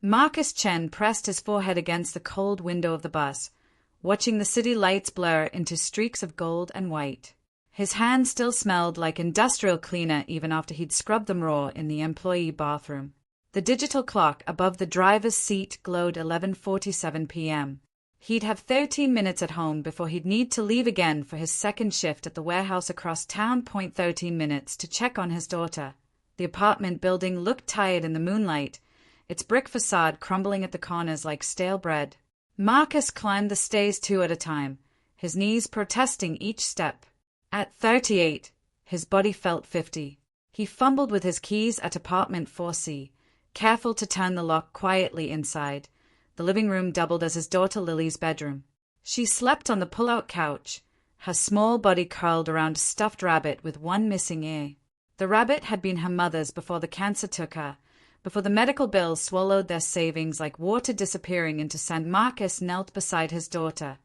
Marcus Chen pressed his forehead against the cold window of the bus, watching the city lights blur into streaks of gold and white. His hands still smelled like industrial cleaner even after he'd scrubbed them raw in the employee bathroom. The digital clock above the driver's seat glowed 11:47 p.m. He'd have 13 minutes at home before he'd need to leave again for his second shift at the warehouse across town. 13 minutes to check on his daughter. The apartment building looked tired in the moonlight, its brick facade crumbling at the corners like stale bread. Marcus climbed the stairs 2 at a time, his knees protesting each step. At 38, his body felt 50. He fumbled with his keys at apartment 4C, careful to turn the lock quietly inside. The living room doubled as his daughter Lily's bedroom. She slept on the pull-out couch, her small body curled around a stuffed rabbit with one missing ear. The rabbit had been her mother's before the cancer took her, before the medical bills swallowed their savings like water disappearing into sand. Marcus knelt beside his daughter,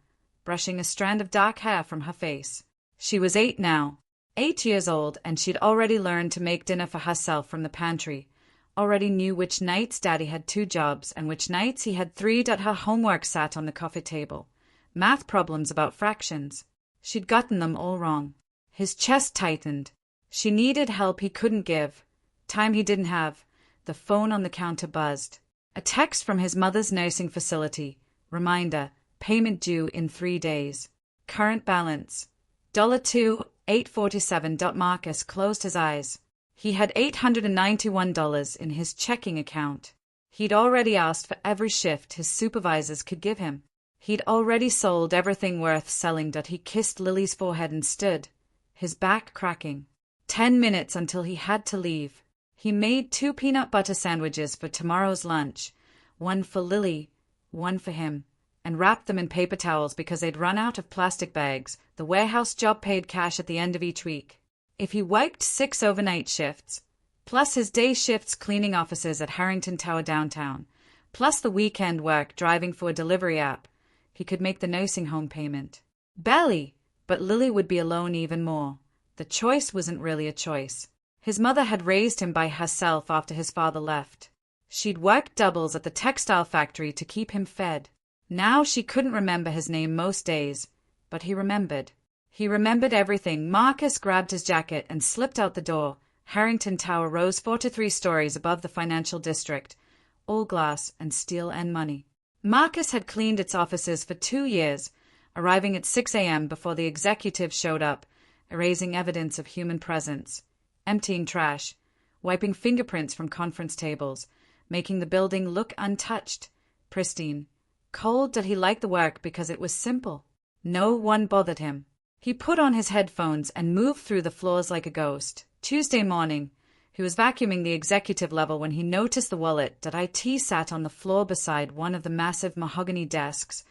brushing a strand of dark hair from her face. She was 8 now, 8 years old, and she'd already learned to make dinner for herself from the pantry, already knew which nights Daddy had 2 jobs and which nights he had 3. Her homework sat on the coffee table, math problems about fractions. She'd gotten them all wrong. His chest tightened. She needed help he couldn't give, time he didn't have. The phone on the counter buzzed. A text from his mother's nursing facility. Reminder, payment due in 3 days. Current balance, $2,847. Marcus closed his eyes. He had $891 in his checking account. He'd already asked for every shift his supervisors could give him. He'd already sold everything worth selling. He kissed Lily's forehead and stood, his back cracking. 10 minutes until he had to leave. He made 2 peanut butter sandwiches for tomorrow's lunch, one for Lily, one for him, and wrapped them in paper towels because they'd run out of plastic bags. The warehouse job paid cash at the end of each week. If he worked 6 overnight shifts, plus his day shifts cleaning offices at Harrington Tower downtown, plus the weekend work driving for a delivery app, he could make the nursing home payment. Barely, but Lily would be alone even more. The choice wasn't really a choice. His mother had raised him by herself after his father left. She'd worked doubles at the textile factory to keep him fed. Now she couldn't remember his name most days, but he remembered. He remembered everything. Marcus grabbed his jacket and slipped out the door. Harrington Tower rose 4 to 3 stories above the financial district, all glass and steel and money. Marcus had cleaned its offices for 2 years, arriving at 6 a.m. before the executives showed up, erasing evidence of human presence, emptying trash, wiping fingerprints from conference tables, making the building look untouched, pristine, cold. Did he like the work because it was simple? No one bothered him. He put on his headphones and moved through the floors like a ghost. Tuesday morning, he was vacuuming the executive level when he noticed the wallet. It sat on the floor beside one of the massive mahogany desks,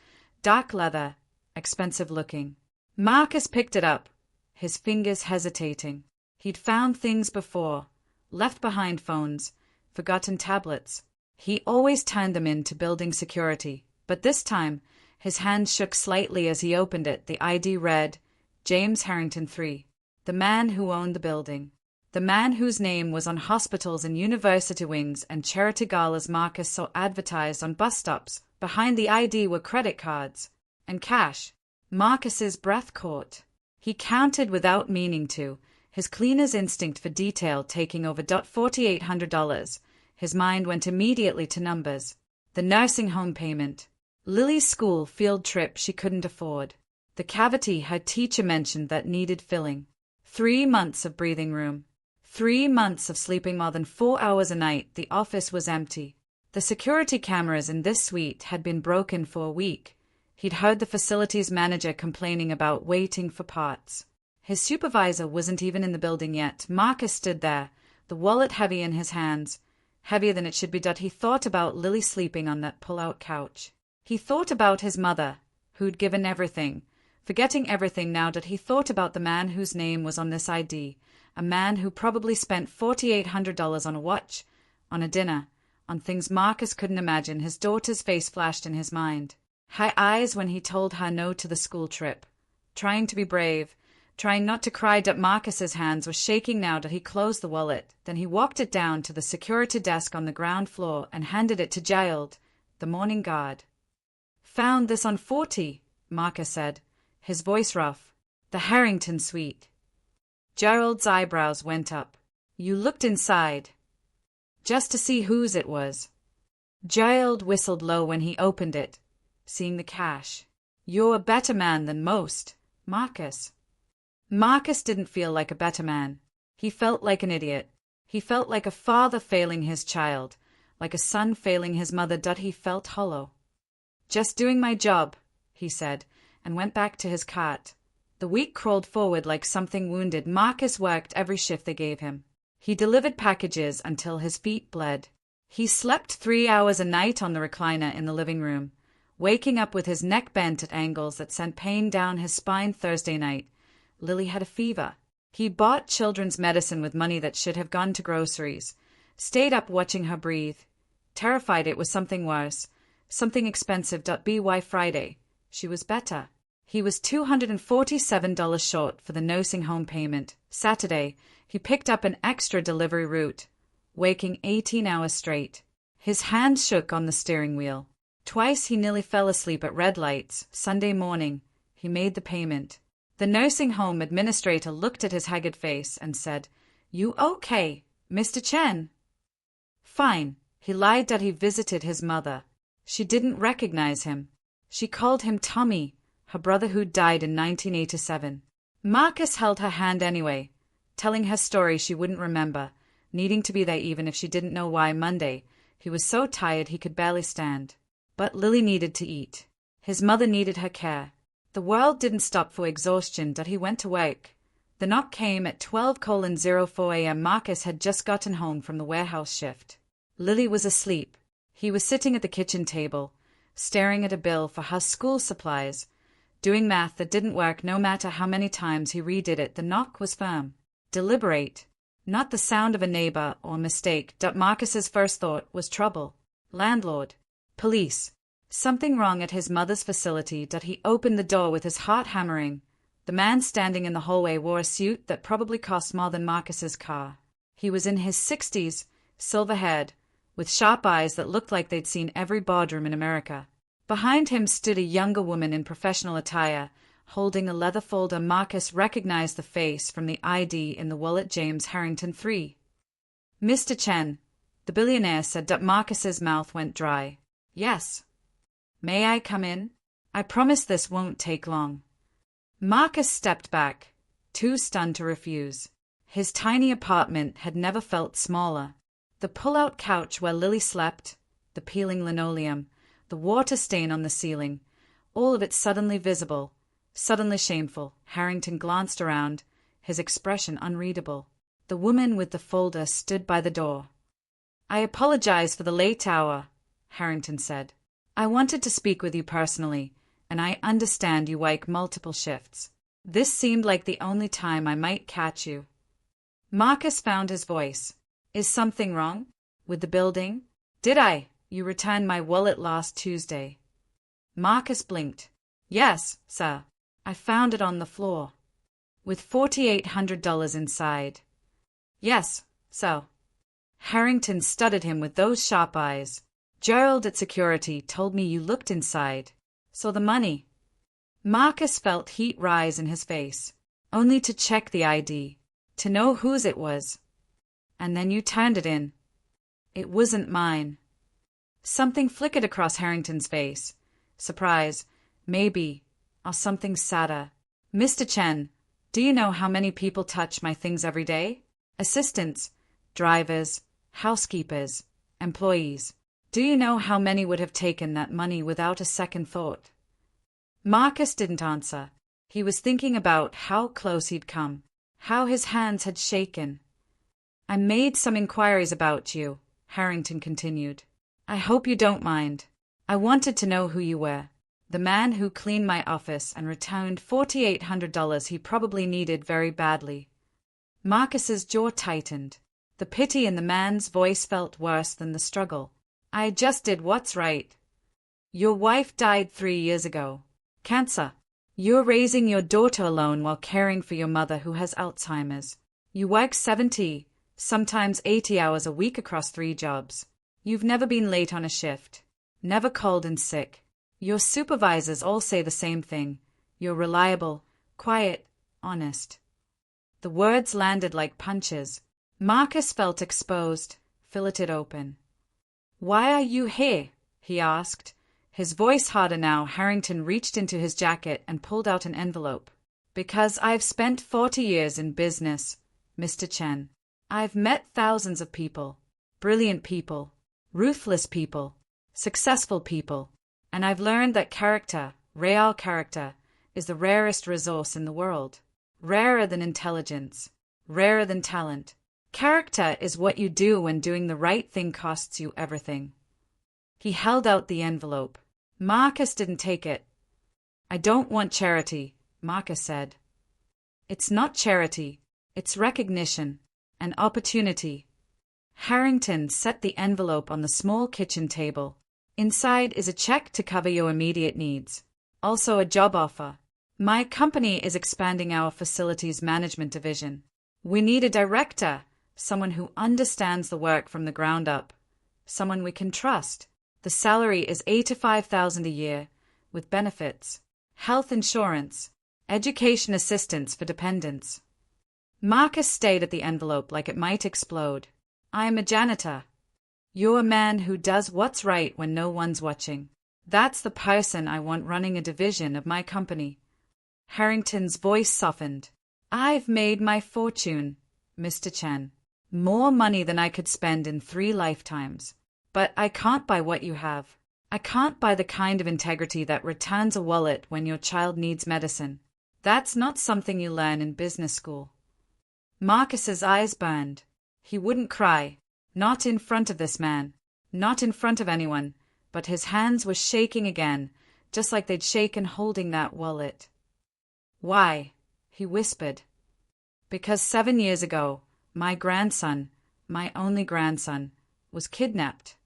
dark leather, expensive looking. Marcus picked it up, his fingers hesitating. He'd found things before, left behind phones, forgotten tablets. He always turned them in to building security, but this time, his hand shook slightly as he opened it. The ID read, James Harrington III, the man who owned the building. The man whose name was on hospitals and university wings and charity galas Marcus saw advertised on bus stops. Behind the ID were credit cards and cash. Marcus's breath caught. He counted without meaning to, his cleaner's instinct for detail taking over. $4,800. His mind went immediately to numbers. The nursing home payment. Lily's school field trip she couldn't afford. The cavity her teacher mentioned that needed filling. 3 months of breathing room. 3 months of sleeping more than 4 hours a night. The office was empty. The security cameras in this suite had been broken for a week. He'd heard the facilities manager complaining about waiting for parts. His supervisor wasn't even in the building yet. Marcus stood there, the wallet heavy in his hands, heavier than it should be. He thought about Lily sleeping on that pull-out couch. He thought about his mother, who'd given everything, forgetting everything now. He thought about the man whose name was on this ID, a man who probably spent $4,800 on a watch, on a dinner, on things Marcus couldn't imagine. His daughter's face flashed in his mind. Her eyes when he told her no to the school trip. Trying to be brave, trying not to cry. Marcus's hands were shaking now that he closed the wallet. Then he walked it down to the security desk on the ground floor and handed it to Gerald, the morning guard. Found this on 40, Marcus said, his voice rough. The Harrington suite. Gerald's eyebrows went up. You looked inside. Just to see whose it was. Gerald whistled low when he opened it, seeing the cash. You're a better man than most, Marcus. Marcus didn't feel like a better man. He felt like an idiot. He felt like a father failing his child, like a son failing his mother. He felt hollow. Just doing my job, he said, and went back to his cart. The week crawled forward like something wounded. Marcus worked every shift they gave him. He delivered packages until his feet bled. He slept 3 hours a night on the recliner in the living room, waking up with his neck bent at angles that sent pain down his spine. Thursday night, Lily had a fever. He bought children's medicine with money that should have gone to groceries, stayed up watching her breathe, terrified it was something worse, something expensive. By Friday, she was better. He was $247 short for the nursing home payment. Saturday, he picked up an extra delivery route, waking 18 hours straight. His hands shook on the steering wheel. Twice he nearly fell asleep at red lights. Sunday morning, he made the payment. The nursing home administrator looked at his haggard face and said, You okay, Mr. Chen? Fine. He lied that he visited his mother. She didn't recognize him. She called him Tommy, her brother who died in 1987. Marcus held her hand anyway, telling her story she wouldn't remember, needing to be there even if she didn't know why. Monday, he was so tired he could barely stand. But Lily needed to eat. His mother needed her care. The world didn't stop for exhaustion. He went to work. The knock came at 12:04 a.m. Marcus had just gotten home from the warehouse shift. Lily was asleep. He was sitting at the kitchen table, staring at a bill for her school supplies, doing math that didn't work no matter how many times he redid it. The knock was firm, deliberate, not the sound of a neighbor or mistake. Marcus's first thought was trouble. Landlord. Police. Something wrong at his mother's facility. He opened the door with his heart hammering. The man standing in the hallway wore a suit that probably cost more than Marcus's car. He was in his 60s, silver-haired, with sharp eyes that looked like they'd seen every boardroom in America. Behind him stood a younger woman in professional attire, holding a leather folder. Marcus recognized the face from the ID in the wallet. James Harrington III. Mr. Chen, the billionaire said. Marcus's mouth went dry. Yes. May I come in? I promise this won't take long. Marcus stepped back, too stunned to refuse. His tiny apartment had never felt smaller. The pull-out couch where Lily slept, the peeling linoleum, the water stain on the ceiling, all of it suddenly visible, suddenly shameful. Harrington glanced around, his expression unreadable. The woman with the folder stood by the door. I apologize for the late hour, Harrington said. I wanted to speak with you personally, and I understand you work multiple shifts. This seemed like the only time I might catch you. Marcus found his voice. Is something wrong? With the building? You returned my wallet last Tuesday. Marcus blinked. Yes, sir. I found it on the floor. With $4,800 inside. Yes, sir. Harrington studied him with those sharp eyes. Gerald at security told me you looked inside. So the money. Marcus felt heat rise in his face. Only to check the ID. To know whose it was. And then you turned it in. It wasn't mine. Something flickered across Harrington's face. Surprise, maybe, or something sadder. Mr. Chen, do you know how many people touch my things every day? Assistants, drivers, housekeepers, employees. Do you know how many would have taken that money without a second thought? Marcus didn't answer. He was thinking about how close he'd come, how his hands had shaken. I made some inquiries about you, Harrington continued. I hope you don't mind. I wanted to know who you were. The man who cleaned my office and returned $4,800 he probably needed very badly. Marcus's jaw tightened. The pity in the man's voice felt worse than the struggle. I just did what's right. Your wife died 3 years ago. Cancer. You're raising your daughter alone while caring for your mother who has Alzheimer's. You work 70, sometimes 80 hours a week across 3 jobs. You've never been late on a shift. Never called in sick. Your supervisors all say the same thing. You're reliable, quiet, honest. The words landed like punches. Marcus felt exposed, filleted open. Why are you here? He asked. His voice harder now. Harrington reached into his jacket and pulled out an envelope. Because I've spent 40 years in business, Mr. Chen. I've met thousands of people. Brilliant people. Ruthless people. Successful people. And I've learned that character, real character, is the rarest resource in the world. Rarer than intelligence. Rarer than talent. Character is what you do when doing the right thing costs you everything. He held out the envelope. Marcus didn't take it. I don't want charity, Marcus said. It's not charity. It's recognition. An opportunity. Harrington set the envelope on the small kitchen table. Inside is a check to cover your immediate needs. Also a job offer. My company is expanding our facilities management division. We need a director, someone who understands the work from the ground up. Someone we can trust. The salary is $85,000 a year, with benefits, health insurance, education assistance for dependents. Marcus stayed at the envelope like it might explode. I'm a janitor. You're a man who does what's right when no one's watching. That's the person I want running a division of my company. Harrington's voice softened. I've made my fortune, Mr. Chen. More money than I could spend in 3 lifetimes. But I can't buy what you have. I can't buy the kind of integrity that returns a wallet when your child needs medicine. That's not something you learn in business school. Marcus's eyes burned. He wouldn't cry. Not in front of this man. Not in front of anyone. But his hands were shaking again, just like they'd shaken holding that wallet. Why? He whispered. Because 7 years ago, my grandson, my only grandson, was kidnapped.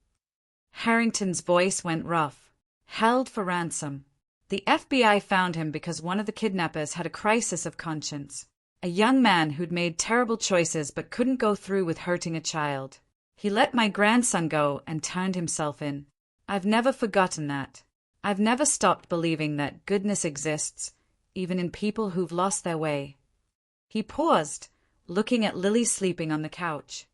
Harrington's voice went rough. Held for ransom. The FBI found him because one of the kidnappers had a crisis of conscience. A young man who'd made terrible choices but couldn't go through with hurting a child. He let my grandson go and turned himself in. I've never forgotten that. I've never stopped believing that goodness exists, even in people who've lost their way. He paused, looking at Lily sleeping on the couch.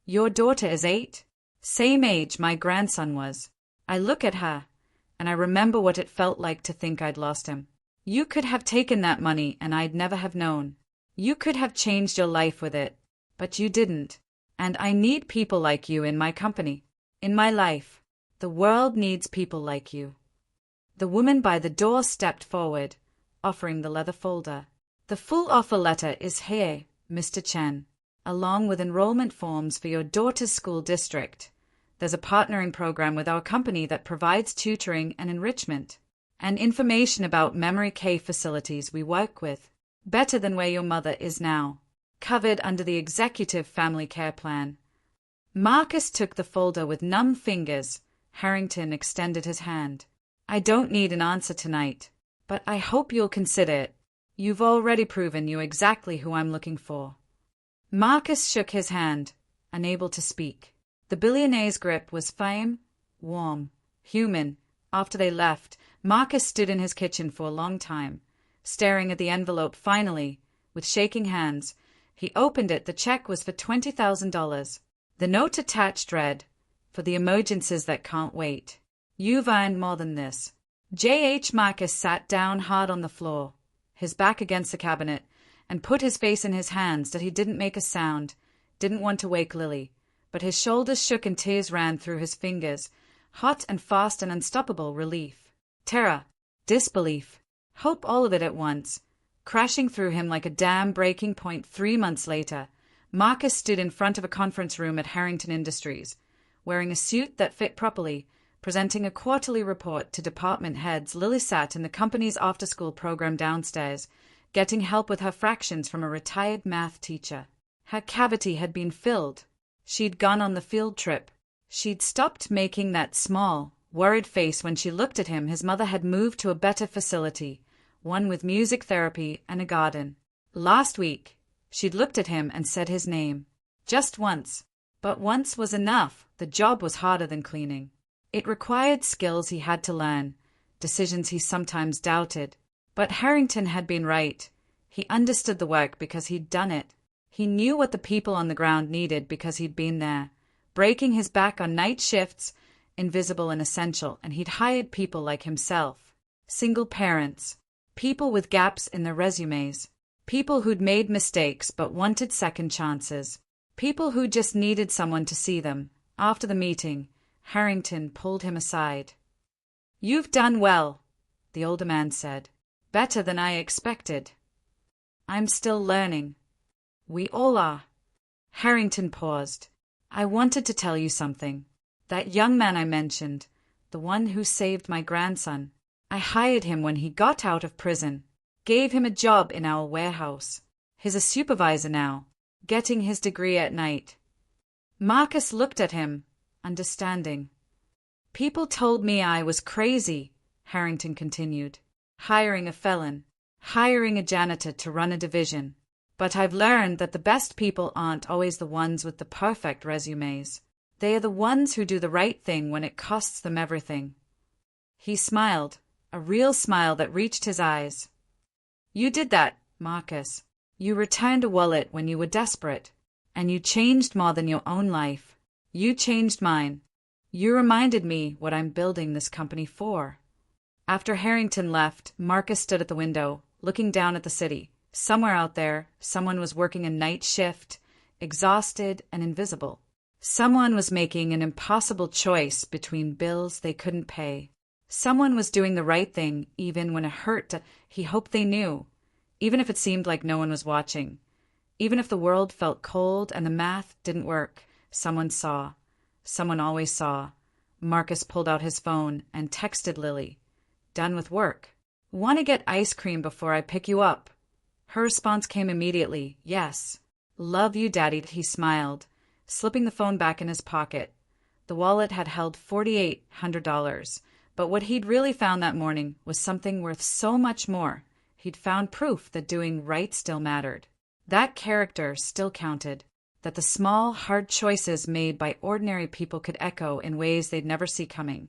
Your daughter is 8? Same age my grandson was. I look at her, and I remember what it felt like to think I'd lost him. You could have taken that money and I'd never have known. You could have changed your life with it, but you didn't. And I need people like you in my company. In my life. The world needs people like you. The woman by the door stepped forward, offering the leather folder. The full offer letter is here, Mr. Chen, along with enrollment forms for your daughter's school district. There's a partnering program with our company that provides tutoring and enrichment, and information about memory care facilities we work with, better than where your mother is now, covered under the Executive Family Care Plan. Marcus took the folder with numb fingers. Harrington extended his hand. I don't need an answer tonight, but I hope you'll consider it. You've already proven you're exactly who I'm looking for. Marcus shook his hand, unable to speak. The billionaire's grip was firm, warm, human. After they left, Marcus stood in his kitchen for a long time, staring at the envelope. Finally, with shaking hands, he opened it. The check was for $20,000. The note attached read, for the emergencies that can't wait. You've earned more than this. J.H. Marcus sat down hard on the floor, his back against the cabinet, and put his face in his hands that he didn't make a sound, didn't want to wake Lily, but his shoulders shook and tears ran through his fingers, hot and fast and unstoppable relief, terror, disbelief, hope, all of it at once, crashing through him like a dam breaking point. 3 months later, Marcus stood in front of a conference room at Harrington Industries, wearing a suit that fit properly, presenting a quarterly report to department heads. Lily sat in the company's after-school program downstairs, getting help with her fractions from a retired math teacher. Her cavity had been filled. She'd gone on the field trip. She'd stopped making that small, worried face when she looked at him. His mother had moved to a better facility, one with music therapy and a garden. Last week, she'd looked at him and said his name. Just once. But once was enough. The job was harder than cleaning. It required skills he had to learn, decisions he sometimes doubted. But Harrington had been right. He understood the work because he'd done it. He knew what the people on the ground needed because he'd been there, breaking his back on night shifts, invisible and essential, and he'd hired people like himself. Single parents, people with gaps in their resumes, people who'd made mistakes but wanted second chances, people who just needed someone to see them. After the meeting, Harrington pulled him aside. "You've done well," the older man said. "Better than I expected." "I'm still learning." "We all are." Harrington paused. "I wanted to tell you something. That young man I mentioned, the one who saved my grandson, I hired him when he got out of prison, gave him a job in our warehouse. He's a supervisor now, getting his degree at night." Marcus looked at him, understanding. "People told me I was crazy," Harrington continued, "hiring a felon, hiring a janitor to run a division. But I've learned that the best people aren't always the ones with the perfect resumes. They are the ones who do the right thing when it costs them everything." He smiled, a real smile that reached his eyes. "You did that, Marcus. You returned a wallet when you were desperate, and you changed more than your own life. You changed mine. You reminded me what I'm building this company for." After Harrington left, Marcus stood at the window, looking down at the city. Somewhere out there, someone was working a night shift, exhausted and invisible. Someone was making an impossible choice between bills they couldn't pay. Someone was doing the right thing even when it hurt. He hoped they knew, even if it seemed like no one was watching. Even if the world felt cold and the math didn't work, someone saw. Someone always saw. Marcus pulled out his phone and texted Lily. "Done with work. Want to get ice cream before I pick you up?" Her response came immediately, "Yes." "Love you, Daddy," he smiled, slipping the phone back in his pocket. The wallet had held $4,800, but what he'd really found that morning was something worth so much more. He'd found proof that doing right still mattered. That character still counted. That the small, hard choices made by ordinary people could echo in ways they'd never see coming.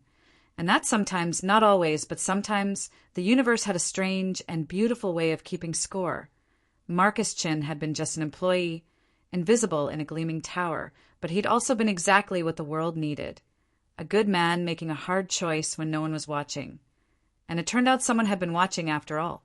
And that sometimes, not always, but sometimes, the universe had a strange and beautiful way of keeping score. Marcus Chin had been just an employee, invisible in a gleaming tower, but he'd also been exactly what the world needed. A good man making a hard choice when no one was watching. And it turned out someone had been watching after all.